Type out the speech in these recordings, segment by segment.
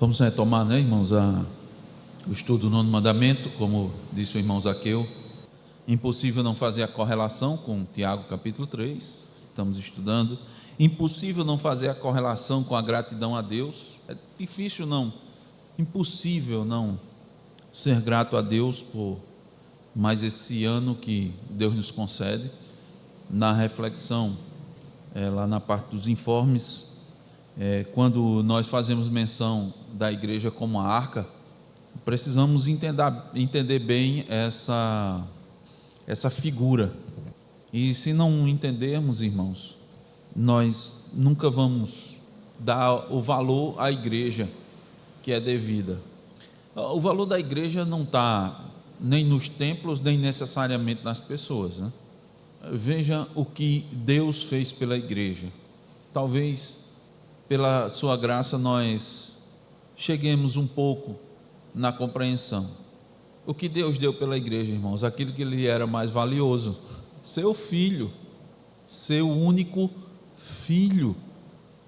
Vamos retomar, irmãos, o estudo do nono mandamento, como disse o irmão Zaqueu. Impossível não fazer a correlação com Tiago capítulo 3, estamos estudando. Impossível não fazer a correlação com a gratidão a Deus. É difícil não, impossível não ser grato a Deus por mais esse ano que Deus nos concede. Na reflexão, lá na parte dos informes, quando nós fazemos menção da igreja como a arca, precisamos entender bem essa figura. E se não entendermos, irmãos, nós nunca vamos dar o valor à igreja que é devida. O valor da igreja não está nem nos templos, nem necessariamente nas pessoas, né? Veja o que Deus fez pela igreja. Talvez pela sua graça nós cheguemos um pouco na compreensão. O que Deus deu pela igreja, irmãos? Aquilo que lhe era mais valioso: seu filho, seu único filho.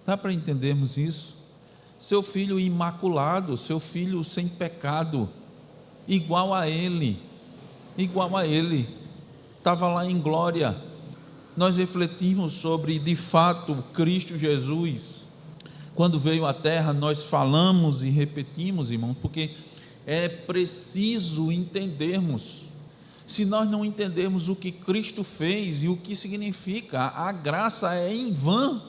Dá para entendermos isso? Seu filho imaculado, seu filho sem pecado, igual a ele, estava lá em glória. Nós refletimos sobre, de fato, Cristo Jesus, quando veio à terra. Nós falamos e repetimos, irmãos, porque é preciso entendermos. Se nós não entendermos o que Cristo fez e o que significa, a graça é em vão,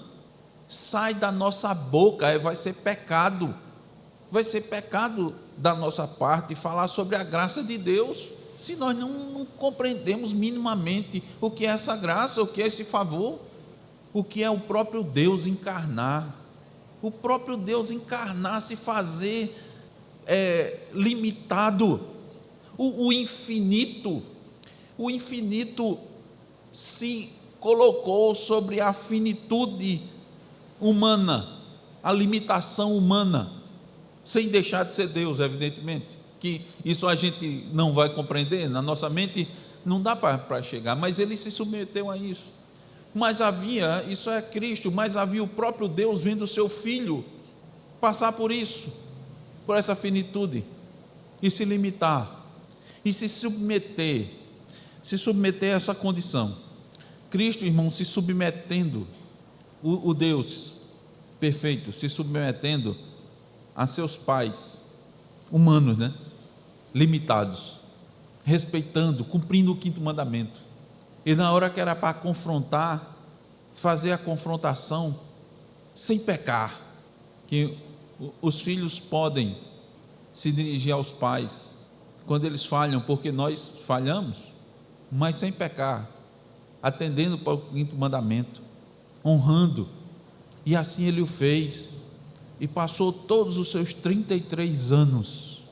sai da nossa boca, vai ser pecado da nossa parte falar sobre a graça de Deus, se nós não compreendemos minimamente o que é essa graça, o que é esse favor, o que é o próprio Deus encarnar, se fazer limitado, o infinito se colocou sobre a finitude humana, a limitação humana, sem deixar de ser Deus. Evidentemente que isso a gente não vai compreender, na nossa mente não dá para chegar, mas ele se submeteu a isso. Mas havia, isso é Cristo, mas havia o próprio Deus vendo o seu Filho passar por isso, por essa finitude, e se limitar, e se submeter a essa condição. Cristo, irmão, se submetendo, o Deus perfeito, se submetendo a seus pais humanos, limitados, respeitando, cumprindo o 5º mandamento. E na hora que era para confrontar, fazer a confrontação sem pecar, que os filhos podem se dirigir aos pais quando eles falham, porque nós falhamos, mas sem pecar, atendendo para o 5º mandamento, honrando. E assim ele o fez, e passou todos os seus 33 anos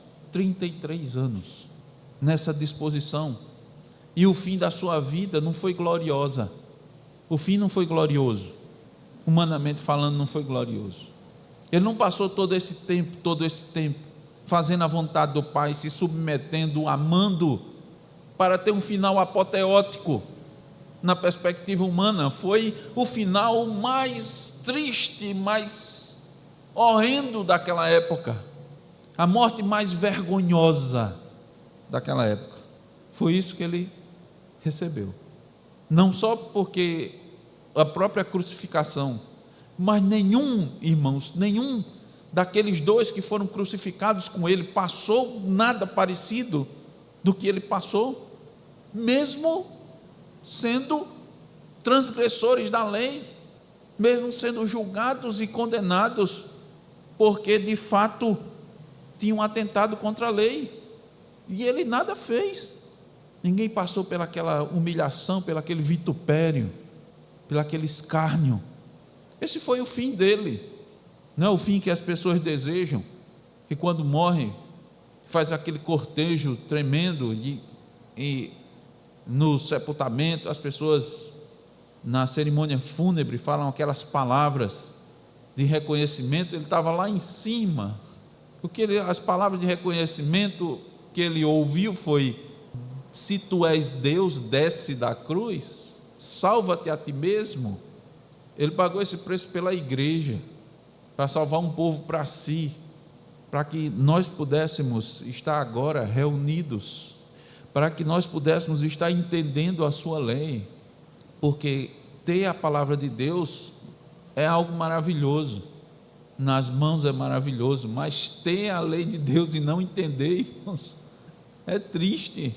nessa disposição. E o fim da sua vida não foi glorioso, humanamente falando, não foi glorioso. Ele não passou todo esse tempo fazendo a vontade do Pai, se submetendo, amando, para ter um final apoteótico. Na perspectiva humana, foi o final mais triste, mais horrendo daquela época, a morte mais vergonhosa daquela época. Foi isso que ele recebeu. Não só porque a própria crucificação, mas nenhum daqueles 2 que foram crucificados com ele passou nada parecido do que ele passou, mesmo sendo transgressores da lei, mesmo sendo julgados e condenados, porque de fato tinham atentado contra a lei, e ele nada fez. Ninguém passou pelaquela humilhação, pelaquele vitupério, pelaquele escárnio. Esse foi o fim dele. Não é o fim que as pessoas desejam, que quando morre faz aquele cortejo tremendo, e no sepultamento as pessoas na cerimônia fúnebre falam aquelas palavras de reconhecimento. Ele estava lá em cima, as palavras de reconhecimento que ele ouviu foi: se tu és Deus, desce da cruz, salva-te a ti mesmo. Ele pagou esse preço pela igreja, para salvar um povo para si, para que nós pudéssemos estar agora reunidos, para que nós pudéssemos estar entendendo a sua lei, porque ter a palavra de Deus é algo maravilhoso, nas mãos é maravilhoso, mas ter a lei de Deus e não entender, irmãos, é triste,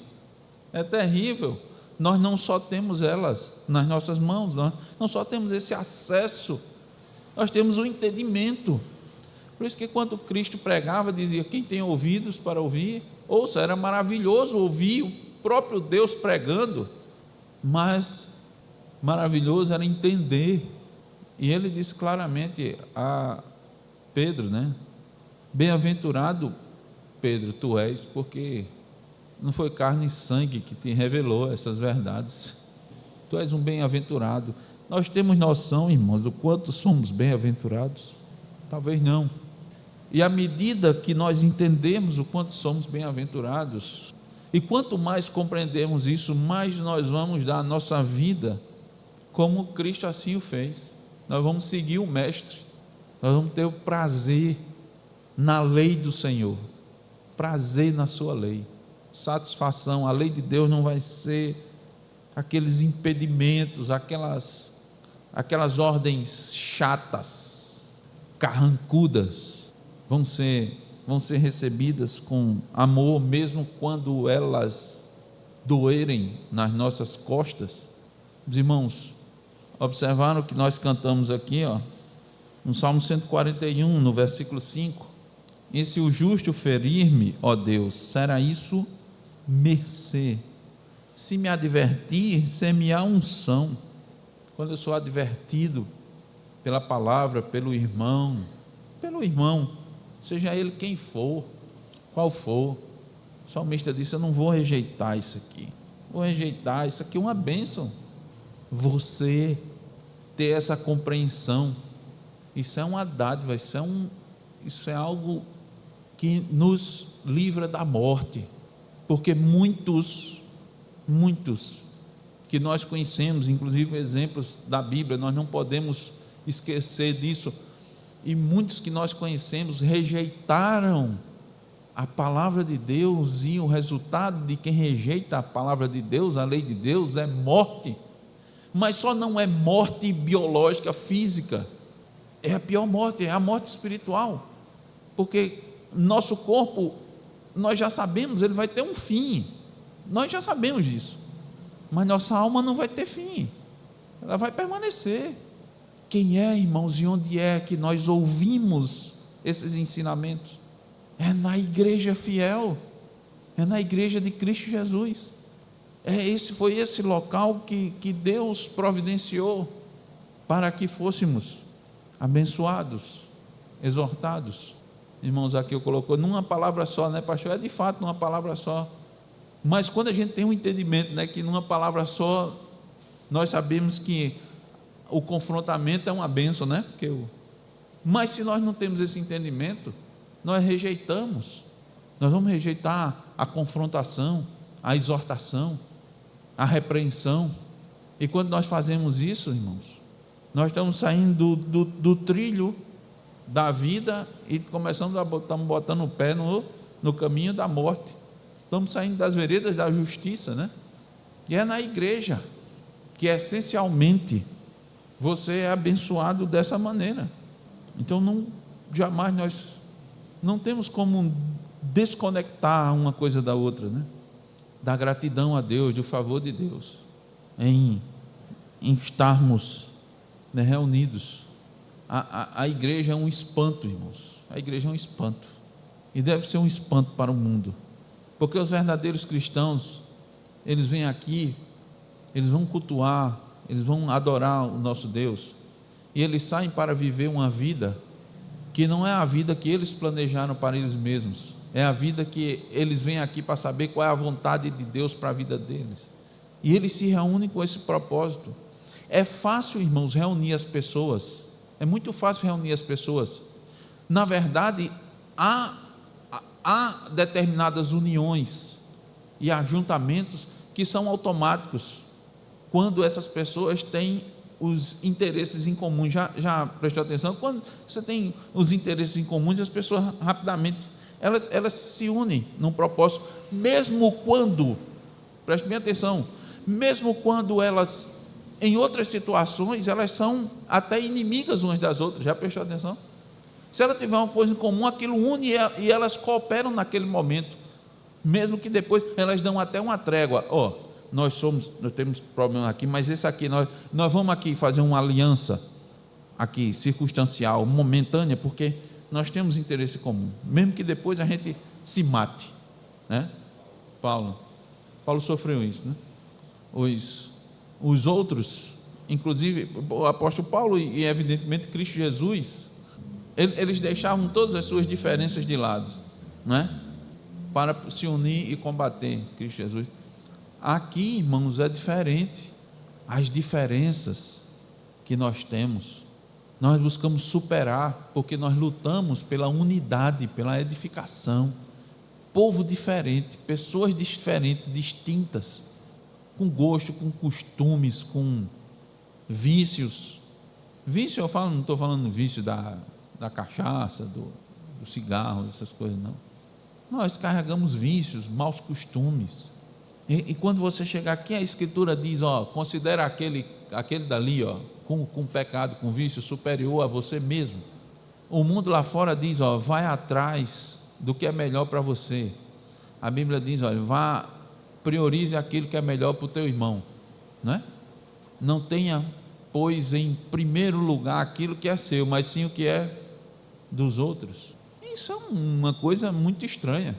é terrível. Nós não só temos elas nas nossas mãos, nós não só temos esse acesso, nós temos o entendimento. Por isso que quando Cristo pregava, dizia: quem tem ouvidos para ouvir, ouça. Era maravilhoso ouvir o próprio Deus pregando, mas maravilhoso era entender. E ele disse claramente a Pedro, bem-aventurado Pedro, tu és, porque não foi carne e sangue que te revelou essas verdades, tu és um bem-aventurado. Nós temos noção, irmãos, do quanto somos bem-aventurados? Talvez não. E à medida que nós entendemos o quanto somos bem-aventurados, e quanto mais compreendemos isso, mais nós vamos dar a nossa vida como Cristo assim o fez. Nós vamos seguir o Mestre, nós vamos ter o prazer na lei do Senhor, prazer na sua lei, satisfação. A lei de Deus não vai ser aqueles impedimentos, aquelas ordens chatas, carrancudas. Vão ser recebidas com amor, mesmo quando elas doerem nas nossas costas. Os irmãos observaram que nós cantamos aqui, no Salmo 141, no versículo 5: e se o justo ferir-me, ó Deus, será isso mercê. Se me advertir, ser-me-á unção. Quando eu sou advertido pela palavra, pelo irmão, seja ele quem for, qual for, o salmista disse: eu não vou rejeitar isso aqui, isso aqui é uma bênção. Você ter essa compreensão, isso é uma dádiva, isso é algo que nos livra da morte, porque muitos que nós conhecemos, inclusive exemplos da Bíblia, nós não podemos esquecer disso, e muitos que nós conhecemos rejeitaram a palavra de Deus, e o resultado de quem rejeita a palavra de Deus, a lei de Deus, é morte. Mas só não é morte biológica, física, é a pior morte, é a morte espiritual, porque nosso corpo, nós já sabemos, ele vai ter um fim, nós já sabemos disso, mas nossa alma não vai ter fim, ela vai permanecer. Quem é, irmãos, e onde é que nós ouvimos esses ensinamentos? É na igreja fiel, é na igreja de Cristo Jesus. Foi esse local que Deus providenciou para que fôssemos abençoados, exortados. Irmãos, aqui eu colocou numa palavra só, pastor? É de fato numa palavra só, mas quando a gente tem um entendimento, que numa palavra só, nós sabemos que o confrontamento é uma bênção, mas se nós não temos esse entendimento, nós rejeitamos, nós vamos rejeitar a confrontação, a exortação, a repreensão. E quando nós fazemos isso, irmãos, nós estamos saindo do trilho da vida e estamos botando o pé no caminho da morte, estamos saindo das veredas da justiça, e é na igreja que essencialmente você é abençoado dessa maneira. Então jamais nós não temos como desconectar uma coisa da outra, da gratidão a Deus, do favor de Deus, em estarmos reunidos. A igreja é um espanto, irmãos, a igreja é um espanto, e deve ser um espanto para o mundo, porque os verdadeiros cristãos, eles vêm aqui, eles vão cultuar, eles vão adorar o nosso Deus, e eles saem para viver uma vida que não é a vida que eles planejaram para eles mesmos, é a vida que eles vêm aqui para saber qual é a vontade de Deus para a vida deles, e eles se reúnem com esse propósito. É fácil, irmãos, reunir as pessoas, é muito fácil reunir as pessoas. Na verdade, há determinadas uniões e ajuntamentos que são automáticos, quando essas pessoas têm os interesses em comum. Já prestou atenção? Quando você tem os interesses em comuns, as pessoas rapidamente elas se unem num propósito, mesmo quando, preste bem atenção, mesmo quando elas, em outras situações, elas são até inimigas umas das outras. Já prestou atenção? Se ela tiver uma coisa em comum, aquilo une e elas cooperam naquele momento, mesmo que depois elas dão até uma trégua. Nós temos problema aqui, mas esse aqui, nós vamos aqui fazer uma aliança aqui, circunstancial, momentânea, porque nós temos interesse comum, mesmo que depois a gente se mate, né? Paulo sofreu isso, né? Os outros, inclusive o apóstolo Paulo e evidentemente Cristo Jesus, eles deixavam todas as suas diferenças de lado, né? Para se unir e combater Cristo Jesus. Aqui, irmãos, é diferente. As diferenças que nós temos, nós buscamos superar, porque nós lutamos pela unidade, pela edificação. Povo diferente, pessoas diferentes, distintas, com gosto, com costumes, com vícios. Vício, não estou falando vício da cachaça, do cigarro, essas coisas, não. Nós carregamos vícios, maus costumes. E quando você chegar aqui, a Escritura diz, considera aquele dali, com pecado, com vício superior a você mesmo. O mundo lá fora diz, vai atrás do que é melhor para você. A Bíblia diz, priorize aquilo que é melhor para o teu irmão, né? Não tenha, pois, em primeiro lugar aquilo que é seu, mas sim o que é dos outros. Isso é uma coisa muito estranha.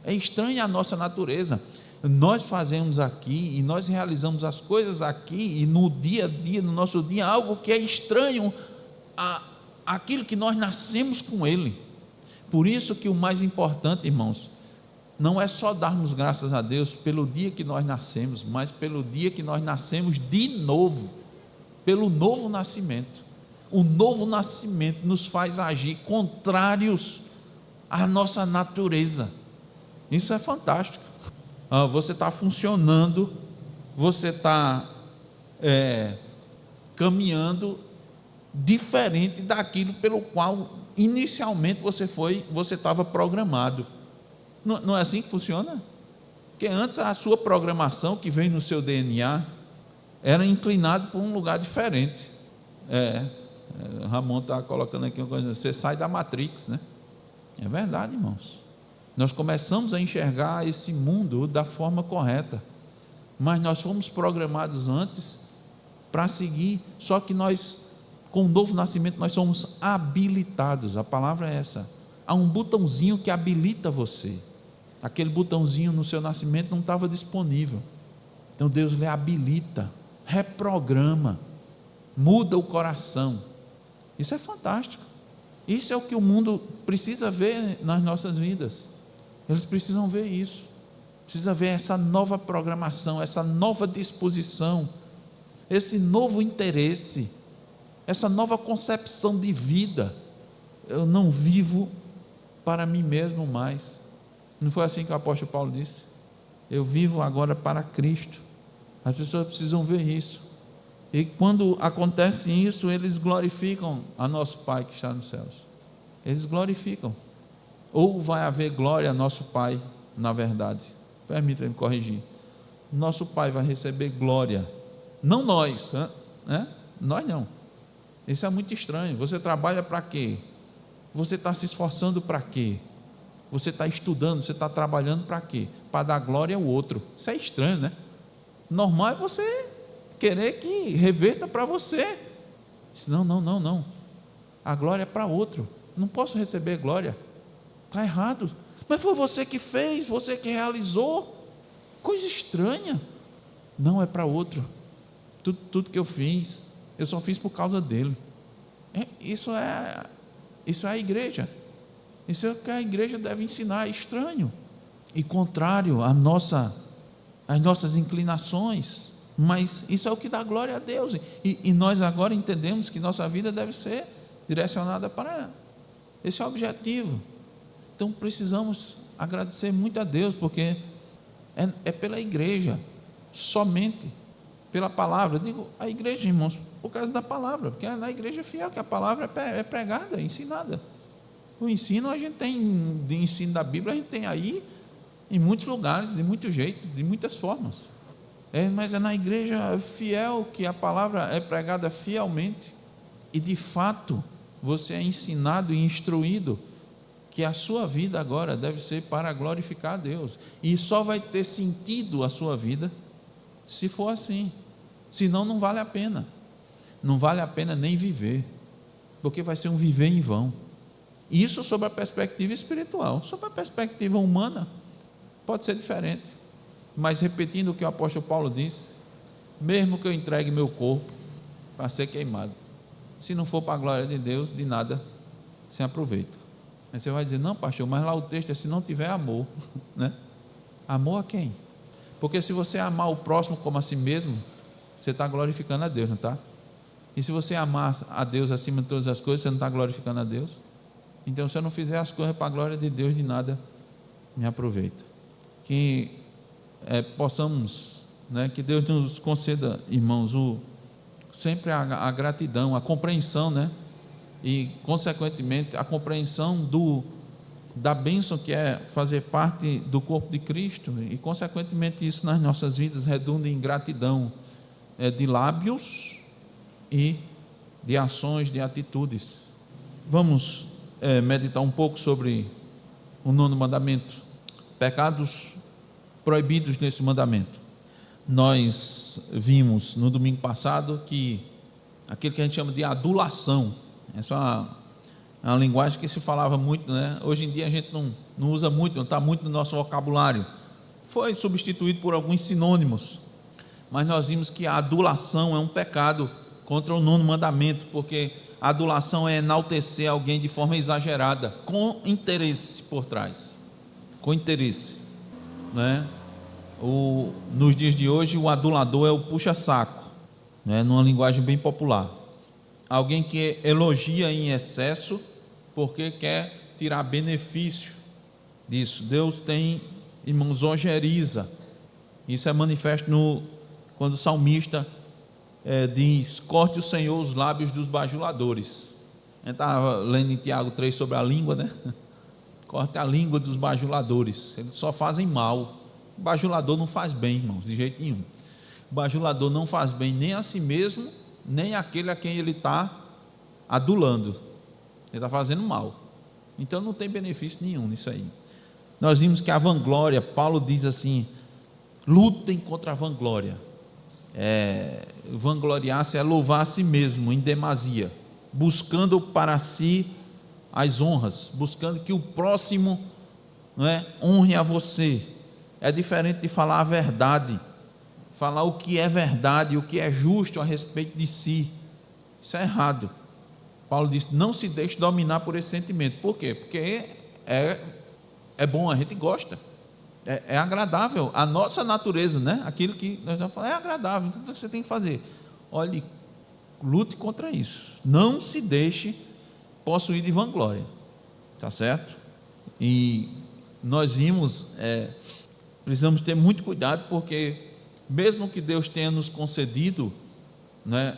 É estranha a nossa natureza. Nós fazemos aqui e nós realizamos as coisas aqui e no dia a dia, no nosso dia, algo que é estranho àquilo que nós nascemos com ele. Por isso que o mais importante, irmãos, não é só darmos graças a Deus pelo dia que nós nascemos, mas pelo dia que nós nascemos de novo, pelo novo nascimento. O novo nascimento nos faz agir contrários à nossa natureza. Isso é fantástico. Você está funcionando, você está caminhando diferente daquilo pelo qual inicialmente você estava programado. Não é assim que funciona? Porque antes a sua programação que vem no seu DNA era inclinado para um lugar diferente. Ramon está colocando aqui uma coisa, você sai da Matrix, né? É verdade, irmãos. Nós começamos a enxergar esse mundo da forma correta, mas nós fomos programados antes para seguir, só que nós, com o novo nascimento, nós somos habilitados, a palavra é essa. Há um botãozinho que habilita você. Aquele botãozinho no seu nascimento não estava disponível. Então Deus lhe habilita, reprograma, muda o coração. Isso é fantástico. Isso é o que o mundo precisa ver nas nossas vidas. Eles precisam ver isso. Precisa ver essa nova programação, essa nova disposição, esse novo interesse, essa nova concepção de vida. Eu não vivo para mim mesmo mais. Não foi assim que o apóstolo Paulo disse? Eu vivo agora para Cristo. As pessoas precisam ver isso. E quando acontece isso, eles glorificam a nosso Pai que está nos céus. Eles glorificam. Ou vai haver glória a nosso Pai, na verdade. Permita-me corrigir. Nosso Pai vai receber glória. Não nós, né? Nós não. Isso é muito estranho. Você trabalha para quê? Você está se esforçando para quê? Você está estudando, você está trabalhando para quê? Para dar glória ao outro. Isso é estranho, né? Normal é você querer que reverta para você. Não. A glória é para outro. Não posso receber glória. Está errado. Mas foi você que fez, você que realizou. Coisa estranha. Não, é para outro. Tudo que eu fiz, eu só fiz por causa dele. Isso é a igreja. Isso é o que a igreja deve ensinar. É estranho e contrário às nossas inclinações, mas isso é o que dá glória a Deus, e nós agora entendemos que nossa vida deve ser direcionada para esse objetivo. Então precisamos agradecer muito a Deus, porque é pela igreja, somente pela palavra. Eu digo, a igreja, irmãos, Por causa da palavra, porque é na igreja fiel que a palavra é pregada, é ensinada. O ensino a gente tem, de ensino da Bíblia, a gente tem aí em muitos lugares, de muitos jeitos, de muitas formas. Mas é na igreja fiel que a palavra é pregada fielmente, e de fato você é ensinado e instruído que a sua vida agora deve ser para glorificar a Deus, e só vai ter sentido a sua vida se for assim, senão não vale a pena. Não vale a pena nem viver, porque vai ser um viver em vão. Isso sob a perspectiva espiritual. Sob a perspectiva humana pode ser diferente, mas repetindo o que o apóstolo Paulo disse, mesmo que eu entregue meu corpo para ser queimado, se não for para a glória de Deus, de nada se aproveita. Aí você vai dizer, não pastor, mas lá o texto é se não tiver amor, né? Amor a quem? Porque se você amar o próximo como a si mesmo, você está glorificando a Deus, não está? E se você amar a Deus acima de todas as coisas, você não está glorificando a Deus? Então, se eu não fizer as coisas para a glória de Deus, de nada me aproveita. Que possamos, né, que Deus nos conceda, irmãos, sempre a gratidão, a compreensão, né, e consequentemente a compreensão da bênção que é fazer parte do corpo de Cristo, e consequentemente isso nas nossas vidas redunda em gratidão, de lábios e de ações, de atitudes. Vamos meditar um pouco sobre o 9º mandamento, pecados proibidos nesse mandamento. Nós vimos no domingo passado que aquilo que a gente chama de adulação, essa é uma linguagem que se falava muito, né? Hoje em dia a gente não usa muito, não está muito no nosso vocabulário, foi substituído por alguns sinônimos, mas nós vimos que a adulação é um pecado contra o 9º mandamento, porque a adulação é enaltecer alguém de forma exagerada, com interesse por trás, com interesse, né? Nos dias de hoje o adulador é o puxa-saco, né? Numa linguagem bem popular, alguém que elogia em excesso porque quer tirar benefício disso. Deus tem, irmãos, ojeriza. Isso é manifesto quando o salmista diz, corte o Senhor os lábios dos bajuladores. A gente estava lendo em Tiago 3 sobre a língua, né? Corte a língua dos bajuladores, eles só fazem mal. O bajulador não faz bem, irmãos, de jeito nenhum. O bajulador não faz bem nem a si mesmo, nem aquele a quem ele está adulando. Ele está fazendo mal. Então não tem benefício nenhum nisso aí. Nós vimos que a vanglória, Paulo diz assim, lutem contra a vanglória. Vangloriar-se é louvar a si mesmo em demasia, buscando para si as honras, buscando que o próximo, não é, honre a você. É diferente de falar a verdade, falar o que é verdade, o que é justo a respeito de si. Isso é errado. Paulo diz, não se deixe dominar por esse sentimento. Por quê? Porque é bom, a gente gosta, é agradável, a nossa natureza, né? Aquilo que nós já falamos, é agradável. O que você tem que fazer? Olhe, lute contra isso, não se deixe possuir de vanglória, tá certo? E nós vimos, precisamos ter muito cuidado, porque mesmo que Deus tenha nos concedido, né,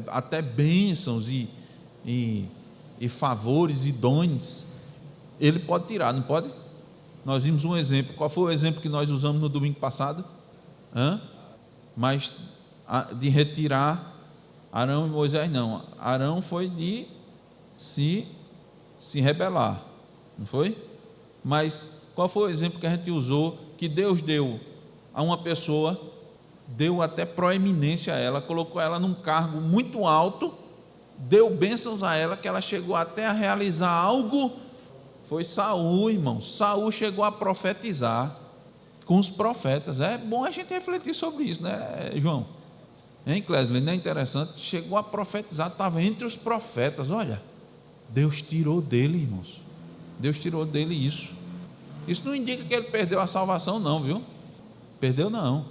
até bênçãos e favores e dons, Ele pode tirar, não pode? Nós vimos um exemplo. Qual foi o exemplo que nós usamos no domingo passado? Mas de retirar Arão e Moisés, não. Arão foi de se rebelar, não foi? Mas qual foi o exemplo que a gente usou, que Deus deu a uma pessoa, deu até proeminência a ela, colocou ela num cargo muito alto, deu bênçãos a ela, que ela chegou até a realizar algo. Foi Saul, irmão. Saul chegou a profetizar com os profetas. É bom a gente refletir sobre isso, né, João? Hein, Clesley? Não é interessante? Chegou a profetizar, estava entre os profetas. Olha, Deus tirou dele, irmãos. Deus tirou dele isso. Isso não indica que ele perdeu a salvação, não, viu? Perdeu, não.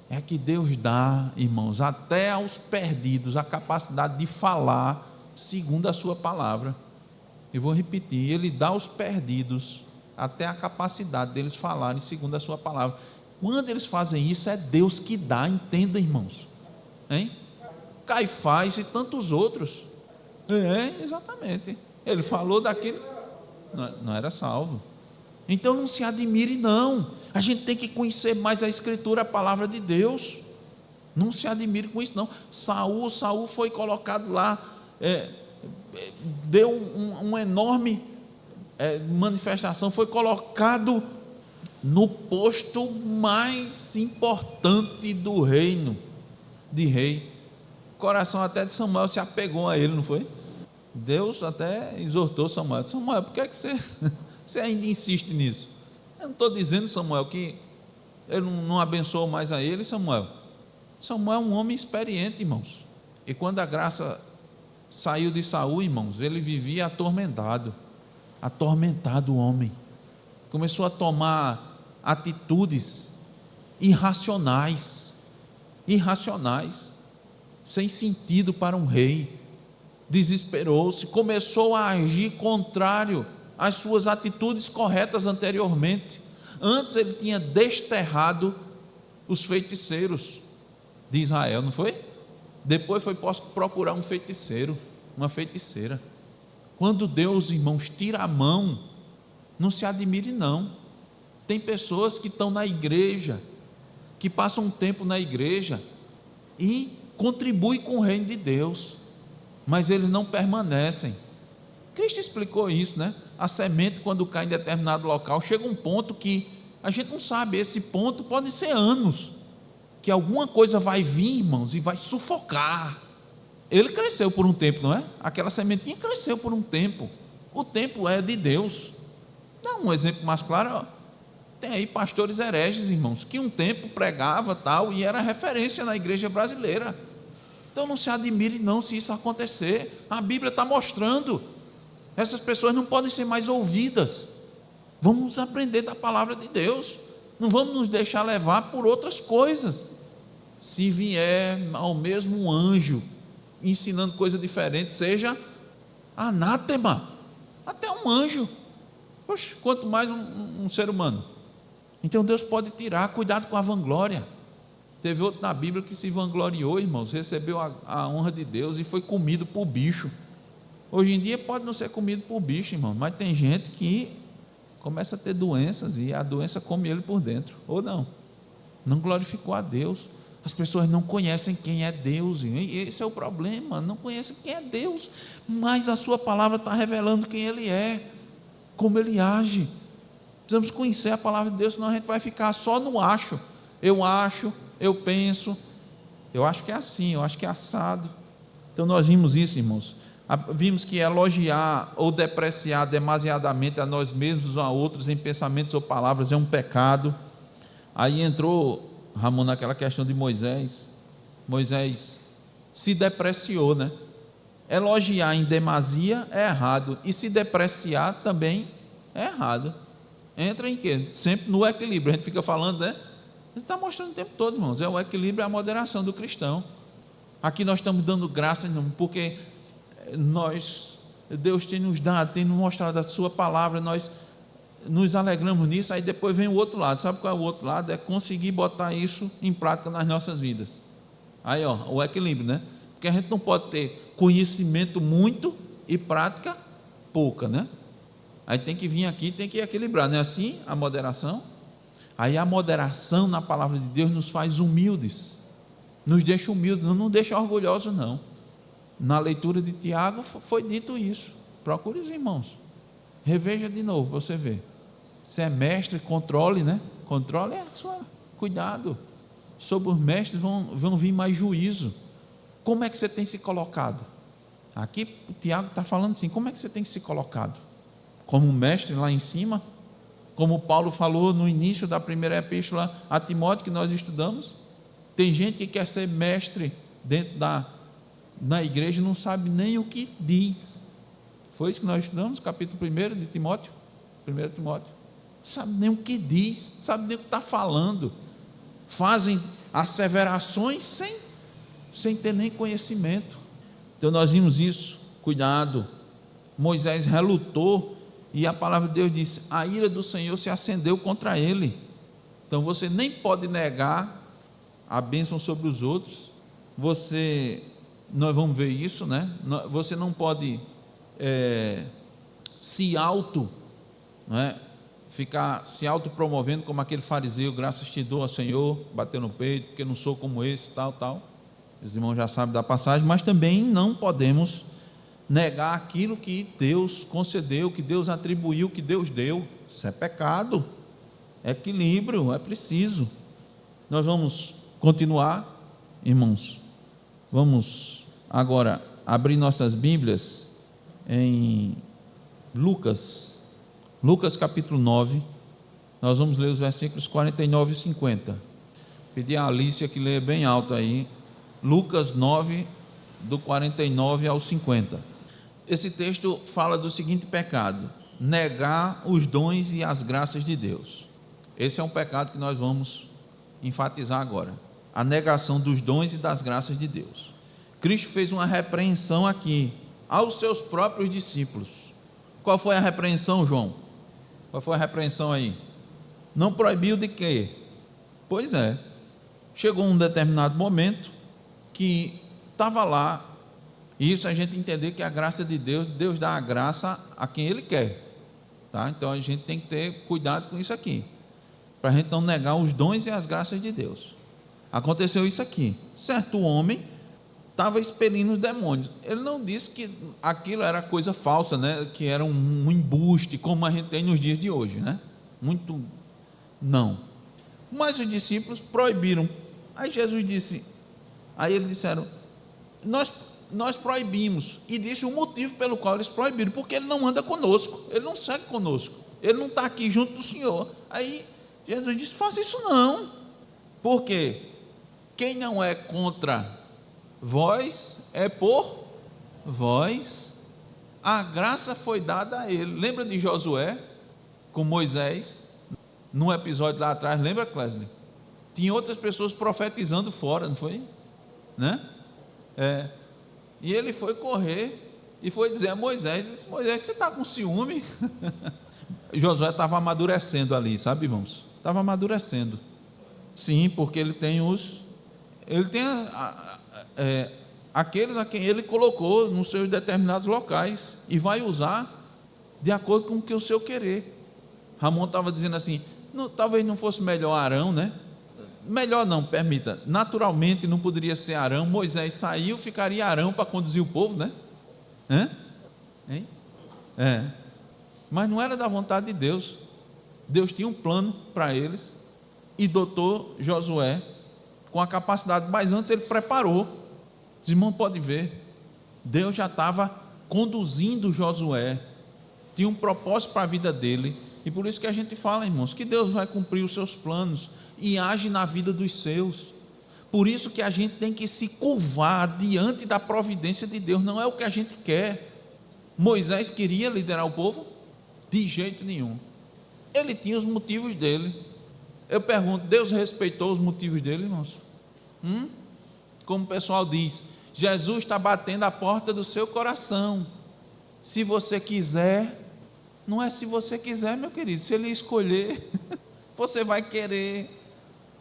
É que Deus dá, irmãos, até aos perdidos a capacidade de falar segundo a sua palavra. Eu vou repetir, Ele dá aos perdidos até a capacidade deles falarem segundo a sua palavra. Quando eles fazem isso, é Deus que dá, entenda, irmãos, hein? Caifás e tantos outros. Exatamente. Ele falou daquele, não era salvo. Então não se admire não, a gente tem que conhecer mais a Escritura, a palavra de Deus. Não se admire com isso não. Saul foi colocado lá, deu uma enorme manifestação, foi colocado no posto mais importante do reino, de rei. O coração até de Samuel se apegou a ele, não foi? Deus até exortou Samuel, por que você ainda insiste nisso? Eu não estou dizendo, Samuel, que ele não abençoou mais a ele. Samuel é um homem experiente, irmãos, e quando a graça saiu de Saul, irmãos, ele vivia atormentado o homem, começou a tomar atitudes irracionais, sem sentido para um rei. Desesperou-se, começou a agir contrário às suas atitudes corretas anteriormente. Antes ele tinha desterrado os feiticeiros de Israel, não foi? Depois foi procurar um feiticeiro, uma feiticeira. Quando Deus, irmãos, tira a mão, não se admire não. Tem pessoas que estão na igreja, que passam um tempo na igreja e contribuem com o reino de Deus, mas eles não permanecem. Cristo explicou isso, né? A semente, quando cai em determinado local, chega um ponto que a gente não sabe, esse ponto pode ser anos, que alguma coisa vai vir, irmãos, e vai sufocar. Ele cresceu por um tempo, não é? Aquela sementinha cresceu por um tempo. O tempo é de Deus. Dá um exemplo mais claro, tem aí pastores hereges, irmãos, que um tempo pregava tal, e era referência na igreja brasileira. Então não se admire não se isso acontecer. A Bíblia está mostrando, essas pessoas não podem ser mais ouvidas. Vamos aprender da palavra de Deus, não vamos nos deixar levar por outras coisas. Se vier ao mesmo anjo ensinando coisa diferente, seja anátema, até um anjo. Poxa, quanto mais um ser humano. Então Deus pode tirar, cuidado com a vanglória. Teve outro na Bíblia que se vangloriou, irmãos, recebeu a honra de Deus e foi comido por bicho. Hoje em dia pode não ser comido por bicho, irmão, mas tem gente que começa a ter doenças e a doença come ele por dentro, ou não glorificou a Deus. As pessoas não conhecem quem é Deus, e esse é o problema, não conhecem quem é Deus, mas a sua palavra está revelando quem Ele é, como Ele age. Precisamos conhecer a palavra de Deus, senão a gente vai ficar só no acho, eu penso, eu acho que é assim, eu acho que é assado. Então nós vimos isso, irmãos, vimos que elogiar ou depreciar demasiadamente a nós mesmos ou a outros em pensamentos ou palavras é um pecado. Aí entrou, Ramon, naquela questão de Moisés se depreciou, né? Elogiar em demasia é errado, e se depreciar também é errado. Entra em quê? Sempre no equilíbrio, a gente fica falando, né? Ele está mostrando o tempo todo, irmãos, é o equilíbrio e a moderação do cristão. Aqui nós estamos dando graças, porque Deus tem nos dado, tem nos mostrado a sua palavra, nós nos alegramos nisso. Aí depois vem o outro lado. Sabe qual é o outro lado? É conseguir botar isso em prática nas nossas vidas. Aí o equilíbrio, né? Porque a gente não pode ter conhecimento muito e prática pouca, né? Aí tem que vir aqui, tem que equilibrar, não é assim? A moderação. Aí a moderação na palavra de Deus nos faz humildes, nos deixa humildes, não nos deixa orgulhosos não. Na leitura de Tiago foi dito isso. Procure os irmãos, reveja de novo para você ver. Você é mestre, controle, né? Controle é cuidado. Sobre os mestres vão vir mais juízo. Como é que você tem se colocado? Aqui o Tiago está falando assim, como é que você tem se colocado? Como um mestre lá em cima? Como Paulo falou no início da primeira epístola a Timóteo, que nós estudamos? Tem gente que quer ser mestre dentro na igreja e não sabe nem o que diz. Foi isso que nós estudamos, capítulo 1 de Timóteo, 1 Timóteo. Não sabe nem o que diz, não sabe nem o que está falando. Fazem asseverações sem ter nem conhecimento. Então nós vimos isso, cuidado. Moisés relutou e a palavra de Deus diz: a ira do Senhor se acendeu contra ele. Então você nem pode negar a bênção sobre os outros, você nós vamos ver isso, né? Você não pode se ficar se autopromovendo como aquele fariseu, graças te dou ao Senhor, bateu no peito, porque não sou como esse, tal. Os irmãos já sabem da passagem, mas também não podemos negar aquilo que Deus concedeu, que Deus atribuiu, que Deus deu. Isso é pecado. Equilíbrio, é preciso. Nós vamos continuar, irmãos. Vamos agora abrir nossas Bíblias em Lucas capítulo 9. Nós vamos ler os versículos 49 e 50. Pedir a Alicia que leia bem alto aí. Lucas 9, do 49 ao 50. Esse texto fala do seguinte pecado: negar os dons e as graças de Deus. Esse é um pecado que nós vamos enfatizar agora, a negação dos dons e das graças de Deus. Cristo fez uma repreensão aqui aos seus próprios discípulos. Qual foi a repreensão, João? Qual foi a repreensão aí? Não proibiu de quê? Pois é, chegou um determinado momento que estava lá, e isso a gente entender que a graça de Deus, Deus dá a graça a quem Ele quer, tá? Então a gente tem que ter cuidado com isso aqui, para a gente não negar os dons e as graças de Deus. Aconteceu isso aqui: certo homem estava expelindo os demônios. Ele não disse que aquilo era coisa falsa, né? Que era um embuste, como a gente tem nos dias de hoje, né? Muito, não. Mas os discípulos proibiram. Aí Jesus disse, aí eles disseram, nós proibimos, e disse o motivo pelo qual eles proibiram: porque ele não anda conosco, ele não segue conosco, ele não está aqui junto do Senhor. Aí Jesus disse: faça isso não, porque quem não é contra vós é por vós. A graça foi dada a ele. Lembra de Josué com Moisés, num episódio lá atrás? Lembra, Clesley? Tinha outras pessoas profetizando fora, não foi? Né? E ele foi correr e foi dizer a Moisés: disse, Moisés, você está com ciúme? Josué estava amadurecendo ali, sabe, irmãos? Estava amadurecendo. Sim, porque ele tem aqueles a quem ele colocou nos seus determinados locais, e vai usar de acordo com o que o seu querer. Ramon estava dizendo assim: talvez não fosse melhor Arão, né? Melhor não, permita, naturalmente não poderia ser Arão. Moisés saiu, ficaria Arão para conduzir o povo, né? Hein? Mas não era da vontade de Deus. Deus tinha um plano para eles e dotou Josué com a capacidade, mas antes ele preparou. Os irmãos podem ver, Deus já estava conduzindo Josué, tinha um propósito para a vida dele, e por isso que a gente fala, irmãos, que Deus vai cumprir os seus planos e age na vida dos seus. Por isso que a gente tem que se curvar diante da providência de Deus. Não é o que a gente quer. Moisés queria liderar o povo? De jeito nenhum. Ele tinha os motivos dele. Eu pergunto, Deus respeitou os motivos dele, irmãos? Como o pessoal diz, Jesus está batendo a porta do seu coração. Se você quiser, não é se você quiser, meu querido, se ele escolher, você vai querer.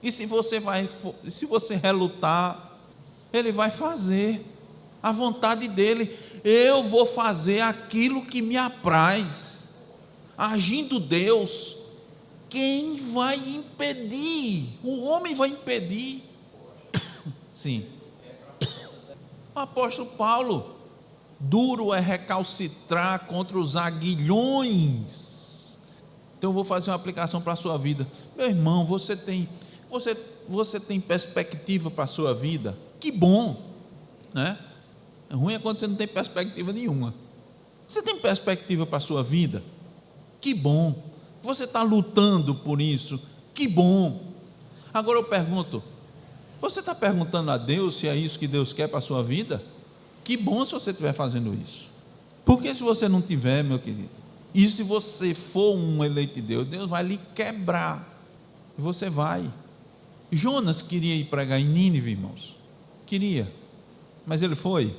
E se você relutar, ele vai fazer a vontade dele. Eu vou fazer aquilo que me apraz. Agindo Deus, quem vai impedir? O homem vai impedir. Sim. O apóstolo Paulo: duro é recalcitrar contra os aguilhões. Então eu vou fazer uma aplicação para a sua vida. Meu irmão, você tem perspectiva para a sua vida? Que bom, né? Ruim é quando você não tem perspectiva nenhuma. Você tem perspectiva para a sua vida? Que bom. Você está lutando por isso? Que bom. Agora eu pergunto, você está perguntando a Deus se é isso que Deus quer para a sua vida? Que bom se você estiver fazendo isso. Porque se você não tiver, meu querido, e se você for um eleito de Deus, Deus vai lhe quebrar, e você vai. Jonas queria ir pregar em Nínive, irmãos, queria, mas ele foi.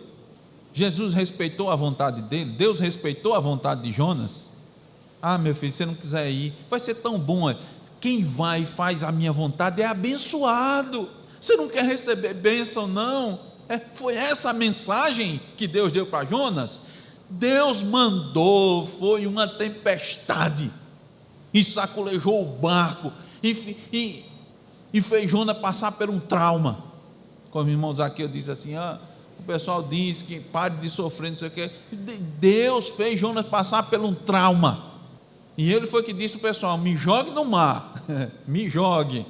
Jesus respeitou a vontade dele, Deus respeitou a vontade de Jonas. Meu filho, se você não quiser ir, vai ser tão bom. Quem vai e faz a minha vontade é abençoado. Você não quer receber bênção, não? Foi essa a mensagem que Deus deu para Jonas. Deus mandou, foi uma tempestade, e sacolejou o barco, e fez Jonas passar por um trauma. Como o irmão Zaqueu disse assim, o pessoal diz que pare de sofrer, não sei o que. Deus fez Jonas passar por um trauma, e ele foi que disse ao pessoal: me jogue no mar, me jogue,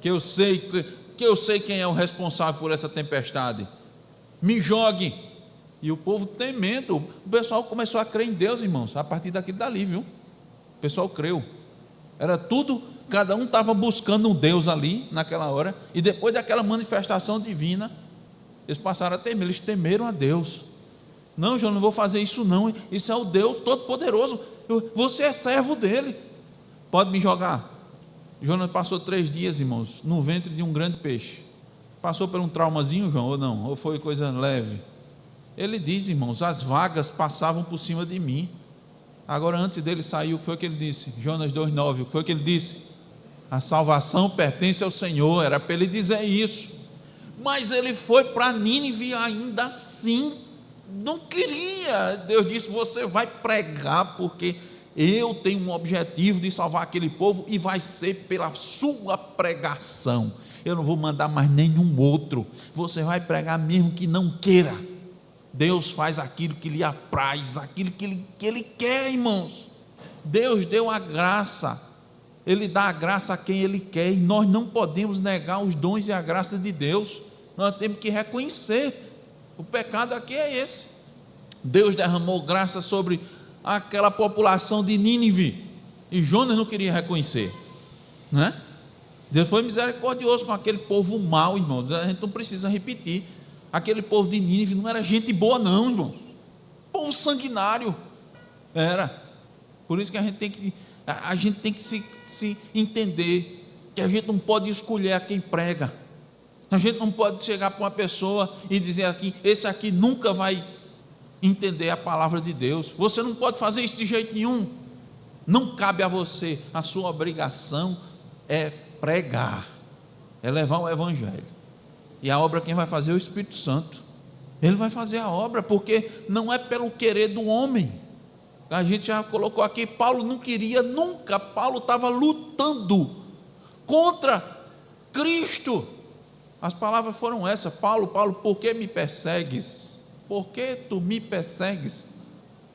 que eu sei quem é o responsável por essa tempestade, me jogue. E o povo temendo, o pessoal começou a crer em Deus, irmãos, a partir daquilo dali, viu? O pessoal creu, era tudo, cada um estava buscando um Deus ali, naquela hora, e depois daquela manifestação divina, eles passaram a temer, eles temeram a Deus. Não, João, não vou fazer isso não, isso é o Deus Todo-Poderoso, você é servo dele, pode me jogar. Jonas passou 3 dias, irmãos, no ventre de um grande peixe. Passou por um traumazinho, João, ou não? Ou foi coisa leve? Ele diz, irmãos, as vagas passavam por cima de mim. Agora, antes dele sair, o que foi que ele disse? Jonas 2,9, o que foi que ele disse? A salvação pertence ao Senhor, era para ele dizer isso. Mas ele foi para Nínive ainda assim, não queria. Deus disse: você vai pregar, porque eu tenho um objetivo de salvar aquele povo, e vai ser pela sua pregação. Eu não vou mandar mais nenhum outro, você vai pregar mesmo que não queira. Deus faz aquilo que lhe apraz, aquilo que ele quer, irmãos. Deus deu a graça, Ele dá a graça a quem Ele quer, e nós não podemos negar os dons e a graça de Deus. Nós temos que reconhecer. O pecado aqui é esse. Deus derramou graça sobre aquela população de Nínive, e Jonas não queria reconhecer, não é? Deus foi misericordioso com aquele povo mau, irmãos. A gente não precisa repetir. Aquele povo de Nínive não era gente boa não, irmãos, povo sanguinário era. Por isso que a gente tem que se entender que a gente não pode escolher a quem prega. A gente não pode chegar para uma pessoa e dizer aqui: esse aqui nunca vai entender a palavra de Deus. Você não pode fazer isso de jeito nenhum. Não cabe a você. A sua obrigação é pregar, é levar o evangelho, e a obra quem vai fazer é o Espírito Santo. Ele vai fazer a obra, porque não é pelo querer do homem. A gente já colocou aqui, Paulo não queria nunca, Paulo estava lutando contra Cristo. As palavras foram essas: Paulo, por que me persegues? Por que tu me persegues?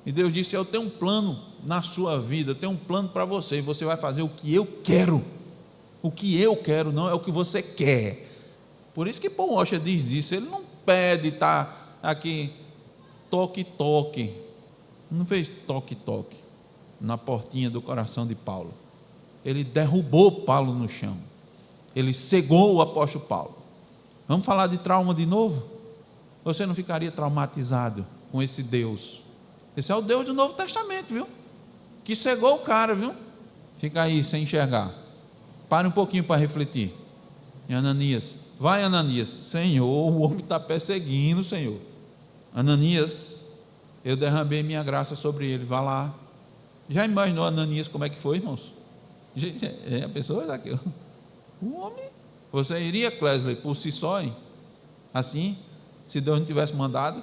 E Deus disse: eu tenho um plano na sua vida, eu tenho um plano para você, e você vai fazer o que eu quero. O que eu quero não é o que você quer. Por isso que Paul Washer diz isso. Ele não pede estar aqui toque, não fez toque na portinha do coração de Paulo. Ele derrubou Paulo no chão, ele cegou o apóstolo Paulo. Vamos falar de trauma de novo? Você não ficaria traumatizado com esse Deus? Esse é o Deus do Novo Testamento, viu? Que cegou o cara, viu? Fica aí sem enxergar. Pare um pouquinho para refletir. E Ananias, vai Ananias. Senhor, o homem está perseguindo, Senhor. Ananias, eu derramei minha graça sobre ele, vá lá. Já imaginou Ananias como é que foi, irmãos? A pessoa daqui, o homem. Você iria, Clesley, por si só, hein? Assim, se Deus não tivesse mandado?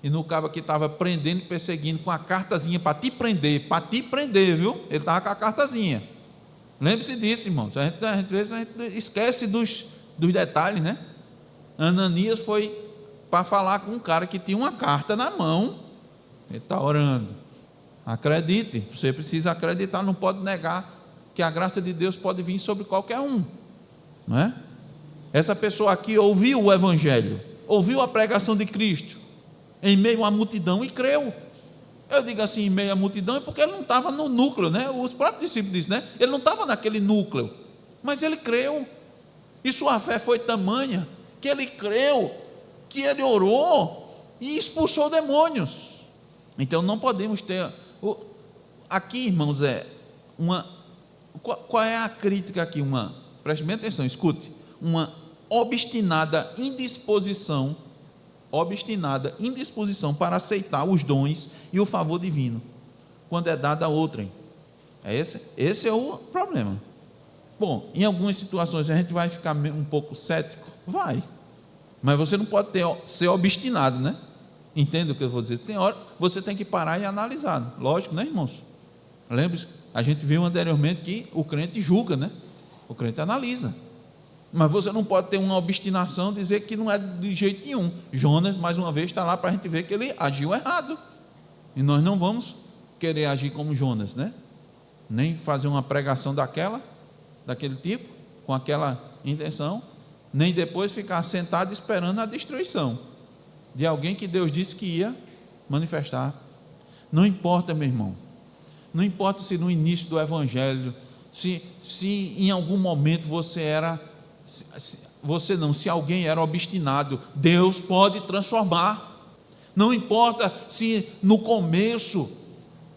E no cabo que estava prendendo e perseguindo, com a cartazinha para te prender, viu? Ele estava com a cartazinha. Lembre-se disso, irmãos. Às vezes a gente esquece dos detalhes, né? Ananias foi para falar com um cara que tinha uma carta na mão. Ele está orando. Acredite, você precisa acreditar, não pode negar que a graça de Deus pode vir sobre qualquer um, não é? Essa pessoa aqui ouviu o evangelho, ouviu a pregação de Cristo em meio à multidão e creu. Eu digo assim, em meio à multidão, é porque ele não estava no núcleo, né? Os próprios discípulos dizem, né? Ele não estava naquele núcleo, mas ele creu, e sua fé foi tamanha, que ele creu, que ele orou, e expulsou demônios. Então não podemos ter, aqui, irmãos, qual é a crítica aqui? Preste bem atenção, escute, uma obstinada indisposição para aceitar os dons e o favor divino, quando é dado a outrem. Esse é o problema. Bom, em algumas situações a gente vai ficar um pouco cético, Mas você não pode ser obstinado, né? Entende o que eu vou dizer? Tem hora você tem que parar e analisar. Lógico, né, irmãos? Lembre-se, a gente viu anteriormente que o crente julga, né? O crente analisa. Mas você não pode ter uma obstinação, dizer que não é de jeito nenhum. Jonas, mais uma vez, está lá para a gente ver que ele agiu errado. E nós não vamos querer agir como Jonas, né? Nem fazer uma pregação daquele tipo, com aquela intenção, nem depois ficar sentado esperando a destruição de alguém que Deus disse que ia manifestar. Não importa, meu irmão, não importa se no início do Evangelho, se em algum momento se alguém era obstinado, Deus pode transformar. Não importa se no começo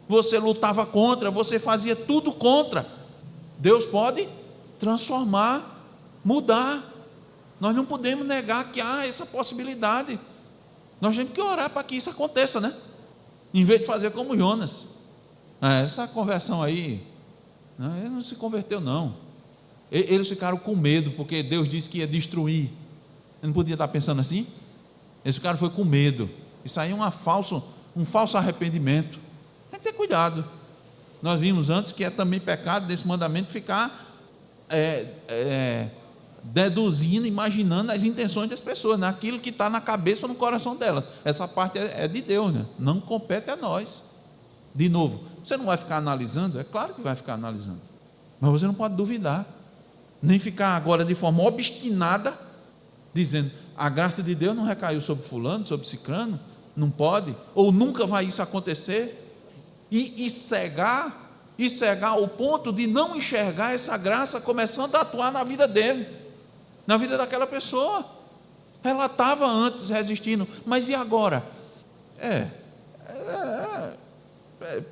você lutava contra, você fazia tudo contra, Deus pode transformar, mudar. Nós não podemos negar que há essa possibilidade. Nós temos que orar para que isso aconteça, né? Em vez de fazer como Jonas. Essa conversão aí, ele não se converteu, não. Eles ficaram com medo, porque Deus disse que ia destruir. Ele não podia estar pensando assim? Esse cara foi com medo. Isso aí é um falso arrependimento. Tem que ter cuidado. Nós vimos antes que é também pecado desse mandamento ficar deduzindo, imaginando as intenções das pessoas, naquilo que está na cabeça ou no coração delas. Essa parte é de Deus, né? Não compete a nós. De novo, você não vai ficar analisando? É claro que vai ficar analisando, mas você não pode duvidar, nem ficar agora de forma obstinada, dizendo, a graça de Deus não recaiu sobre fulano, sobre cicrano, não pode, ou nunca vai isso acontecer, e cegar ao ponto de não enxergar essa graça começando a atuar na vida dele, na vida daquela pessoa. Ela estava antes resistindo, mas e agora?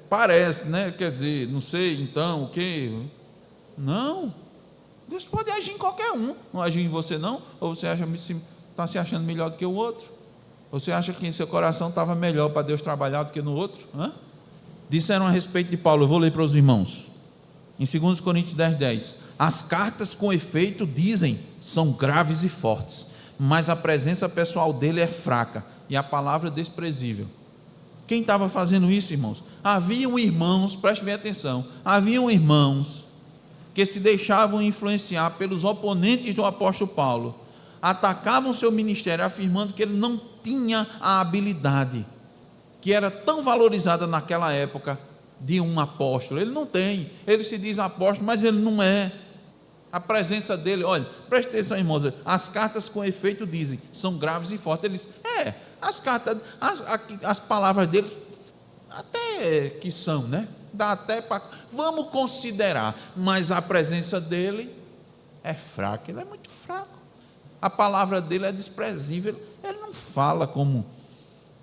Parece, né? Quer dizer, não sei então o que. Não, Deus pode agir em qualquer um. Não agiu em você, não? Ou você está se achando melhor do que o outro? Ou você acha que em seu coração estava melhor para Deus trabalhar do que no outro? Disseram a respeito de Paulo, eu vou ler para os irmãos, em 2 Coríntios 10:10, as cartas com efeito dizem, são graves e fortes, mas a presença pessoal dele é fraca, e a palavra desprezível. Quem estava fazendo isso, irmãos? Haviam irmãos, preste bem atenção, haviam irmãos que se deixavam influenciar pelos oponentes do apóstolo Paulo, atacavam seu ministério, afirmando que ele não tinha a habilidade que era tão valorizada naquela época de um apóstolo. Ele não tem, ele se diz apóstolo, mas ele não é. A presença dele, olha, preste atenção, irmãos, as cartas com efeito dizem, são graves e fortes. Ele diz, as cartas, as palavras dele, até que são, né? Dá até para, vamos considerar, mas a presença dele é fraca, ele é muito fraco. A palavra dele é desprezível, ele não fala como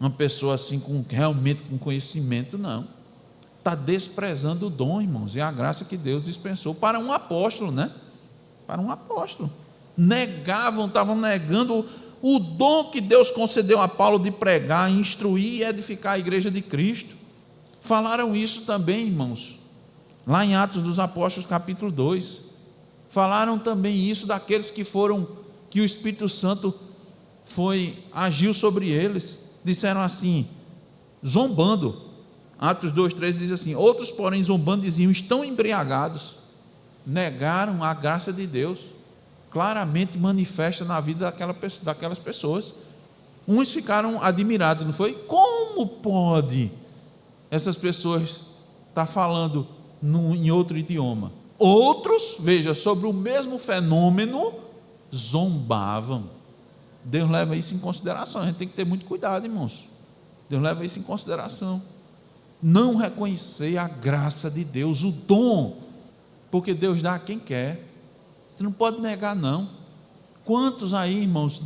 uma pessoa assim, realmente com conhecimento, não. Está desprezando o dom, irmãos, e a graça que Deus dispensou para um apóstolo, né? Para um apóstolo. Estavam negando o dom que Deus concedeu a Paulo de pregar, instruir e edificar a igreja de Cristo. Falaram isso também, irmãos, lá em Atos dos Apóstolos, capítulo 2. Falaram também isso daqueles que o Espírito Santo agiu sobre eles. Disseram assim, zombando, Atos 2:13 diz assim, outros porém zombando diziam, estão embriagados. Negaram a graça de Deus, claramente manifesta na vida daquelas pessoas. Uns ficaram admirados, não foi? Como pode essas pessoas estar falando em outro idioma? Outros, veja, sobre o mesmo fenômeno, zombavam. Deus leva isso em consideração, a gente tem que ter muito cuidado, irmãos. Deus leva isso em consideração. Não reconhecer a graça de Deus, o dom, porque Deus dá a quem quer. Você não pode negar, não. Quantos aí, irmãos,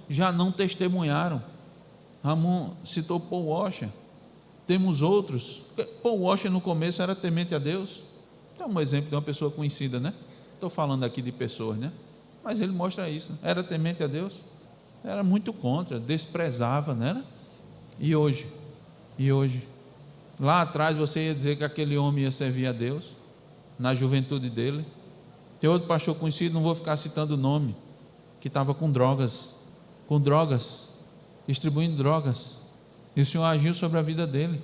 já não testemunharam? Ramon citou Paul Washer, temos outros. Paul Washer no começo era temente a Deus. É um exemplo de uma pessoa conhecida, né? Estou falando aqui de pessoas, né? Mas ele mostra isso, né? Era temente a Deus, era muito contra, desprezava, né? E hoje, lá atrás você ia dizer que aquele homem ia servir a Deus, na juventude dele. Tem outro pastor conhecido, não vou ficar citando o nome, que estava com drogas, com drogas, distribuindo drogas. E o Senhor agiu sobre a vida dele.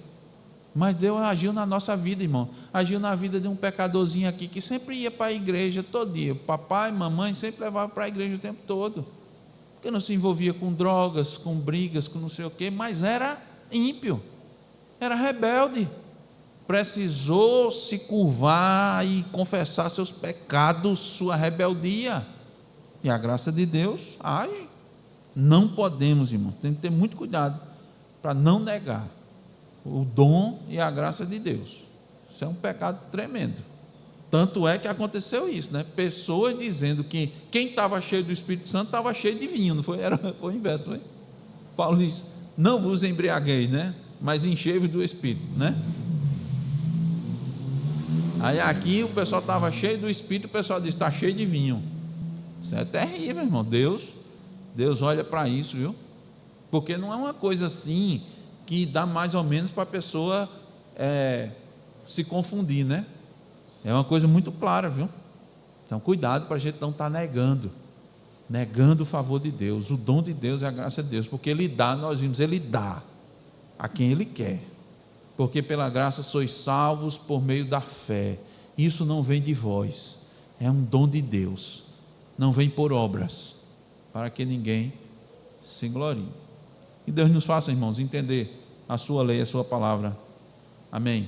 Mas Deus agiu na nossa vida, irmão. Agiu na vida de um pecadorzinho aqui que sempre ia para a igreja todo dia. Papai, mamãe sempre levava para a igreja o tempo todo. Porque não se envolvia com drogas, com brigas, com não sei o quê, mas era ímpio, era rebelde. Precisou se curvar e confessar seus pecados, sua rebeldia. E a graça de Deus age. Não podemos, irmão, tem que ter muito cuidado para não negar o dom e a graça de Deus. Isso é um pecado tremendo. Tanto é que aconteceu isso, né? Pessoas dizendo que quem estava cheio do Espírito Santo estava cheio de vinho, não foi? Foi o inverso, foi? Paulo diz: não vos embriagueis, né? Mas enchei-vos do Espírito, né? Aí aqui o pessoal estava cheio do Espírito, o pessoal diz: está cheio de vinho. Isso é terrível, irmão. Deus olha para isso, viu? Porque não é uma coisa assim que dá mais ou menos para a pessoa se confundir, né? É uma coisa muito clara, viu? Então cuidado para a gente não estar negando o favor de Deus, o dom de Deus e a graça de Deus, porque Ele dá, nós vimos, Ele dá a quem Ele quer, porque pela graça sois salvos por meio da fé. Isso não vem de vós, é um dom de Deus, não vem por obras, para que ninguém se glorie. E Deus nos faça, irmãos, entender a sua lei, a sua palavra. Amém.